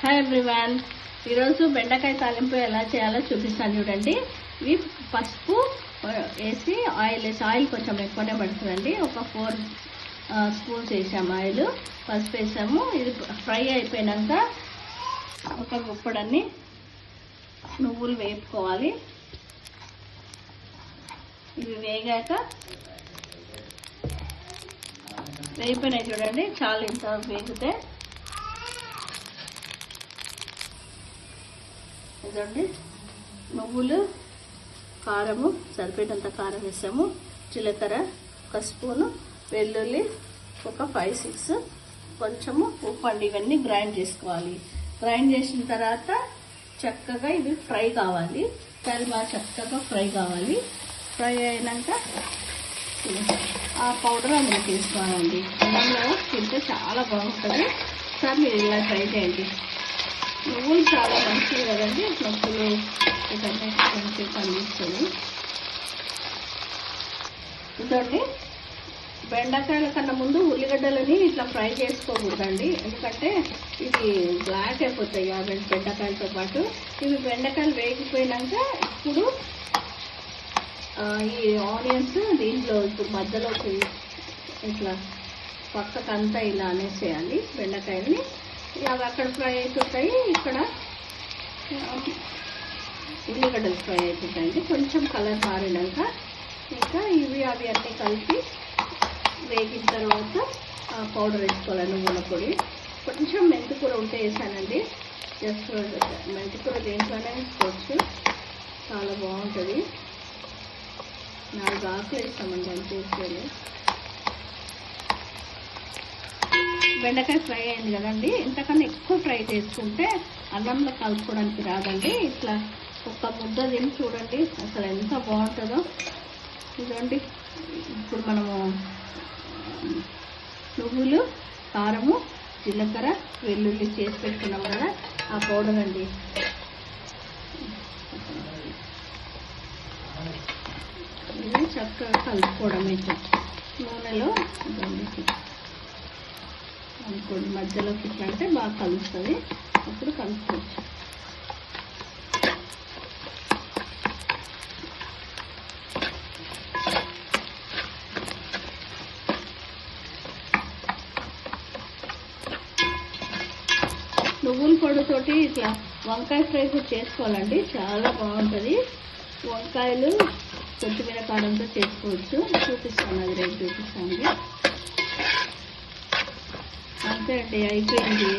Hi everyone, ఈరోజు బెండకాయ తాలింపు ఎలా చేయాలో చూపిస్తాను చూడండి. ఇవి పసుపు వేసి ఆయిల్ కొంచెం ఎక్కువనే పడుతుందండి. ఒక 4 స్పూన్స్ వేసాము ఆయిల్, పసుపు వేసాము. ఇది ఫ్రై అయిపోయినాక ఒక గుప్పడన్ని నువ్వులు వేపుకోవాలి. ఇవి వేగాక వేగిపోయినాయి చూడండి, చాలా ఇంత వేగితే ఇదండి నువ్వులు, కారము సరిపోయేంత కారం వేసాము, జీలకర్ర 1 స్పూను, వెల్లుల్లి ఒక 5-6, కొంచెము ఉప్పు అండి. ఇవన్నీ గ్రైండ్ చేసుకోవాలి. గ్రైండ్ చేసిన తర్వాత చక్కగా ఇవి ఫ్రై కావాలి, చాలా బాగా చక్కగా ఫ్రై కావాలి. ఫ్రై అయినాక ఆ పౌడర్ అందులో తీసుకోవాలండి. అన్నంలో తింటే చాలా బాగుంటుంది. సార్ మీరు ఇలా ట్రై చేయండి. నువ్వులు చాలా మంచిది కదండి, నొప్పులు ఇవన్నీ మంచి పనిస్తుంది. ఇదండి బెండకాయల కన్నా ముందు ఉల్లిగడ్డలని ఇట్లా ఫ్రై చేసుకోకూడదండి, ఎందుకంటే ఇవి బ్లాక్ అయిపోతాయి ఆ బెండకాయలతో పాటు. ఇవి బెండకాయలు వేగిపోయినాక ఇప్పుడు ఈ ఆనియన్స్ దీంట్లో ఇప్పుడు మధ్యలోకి ఇట్లా పక్కకంతా ఇలా అనేసేయాలి బెండకాయలని. అవి అక్కడ ఫ్రై అయిపోతాయి, ఇక్కడ ఉల్లిగడ్డలు ఫ్రై అయిపోతాయండి. కొంచెం కలర్ మారినాక ఇంకా ఇవి అవి అన్నీ కలిపి వేగిన తర్వాత పౌడర్ వేసుకోవాలి. నువ్వుల పొడి, కొంచెం మెంతికూర ఉంటే వేసానండి. జస్ట్ మెంతికూర దేంట్లోనే వేసుకోవచ్చు, చాలా బాగుంటుంది. 4 ఆకులు వేస్తామండి అంత వేసుకోవాలి. బెండకాయ ఫ్రై అయింది కదండి, ఇంతకన్నా ఎక్కువ ఫ్రై చేసుకుంటే అన్నంలో కలుపుకోవడానికి రాదండి. ఇట్లా ఒక ముద్ద తిని చూడండి, అసలు ఎంత బాగుంటుందో. ఇదండి ఇప్పుడు మనము నువ్వులు, కారము, జీలకర్ర, వెల్లుల్లి చేసి పెట్టుకున్నాం కదా, ఆ పౌడర్ అండి. ఇది చక్కగా కలుపుకోవడం అయితే నూనెలో అనుకోండి, మధ్యలోకి ఇట్లా అంటే బాగా కలుస్తుంది, అప్పుడు కలుపుకోవచ్చు. నువ్వుల పొడితోటి ఇట్లా వంకాయ ఫ్రై కూడా చేసుకోవాలండి, చాలా బాగుంటుంది. వంకాయలు కొత్తిమీర కారంతో చేసుకోవచ్చు, చూపిస్తాను, అది రేపు చూపిస్తాను. అంతే అండి, అయిపోయింది.